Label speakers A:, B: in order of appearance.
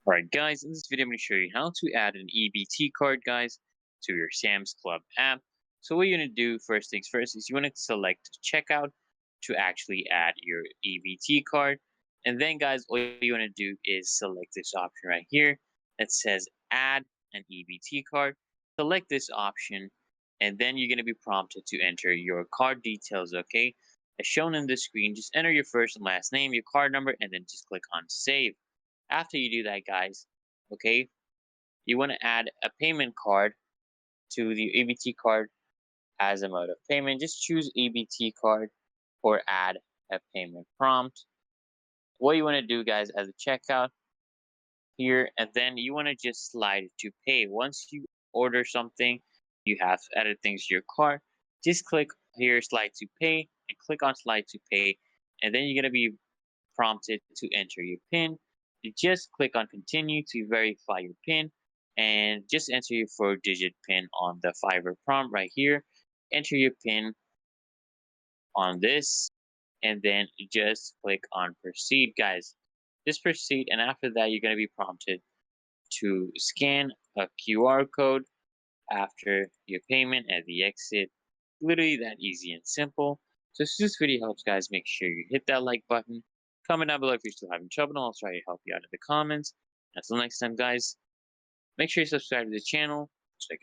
A: Alright guys, in this video I'm going to show you how to add an EBT card guys to your Sam's Club app. So what you're going to do first things first is you want to select checkout to actually add your EBT card. And then guys, all you want to do is select this option right here that says add an EBT card. Select this option and then you're going to be prompted to enter your card details, okay? As shown in the screen, just enter your first and last name, your card number, and then just click on save. After you do that, guys, okay, you want to add a payment card to the EBT card as a mode of payment. Just choose EBT card or add a payment prompt. What you want to do, guys, as a checkout here, and then you want to just slide to pay. Once you order something, you have added things to your cart. Just click here, slide to pay, and click on slide to pay, and then you're going to be prompted to enter your PIN. You just click on continue to verify your PIN and just enter your 4-digit PIN on the Fiverr prompt right here. Enter your PIN on this and then just click on proceed, guys. Just proceed, and after that, you're going to be prompted to scan a QR code after your payment at the exit. Literally that easy and simple. So if this video helps, guys, make sure you hit that like button. Comment down below if you're still having trouble, and I'll try to help you out in the comments. Until next time, guys, make sure you subscribe to the channel. So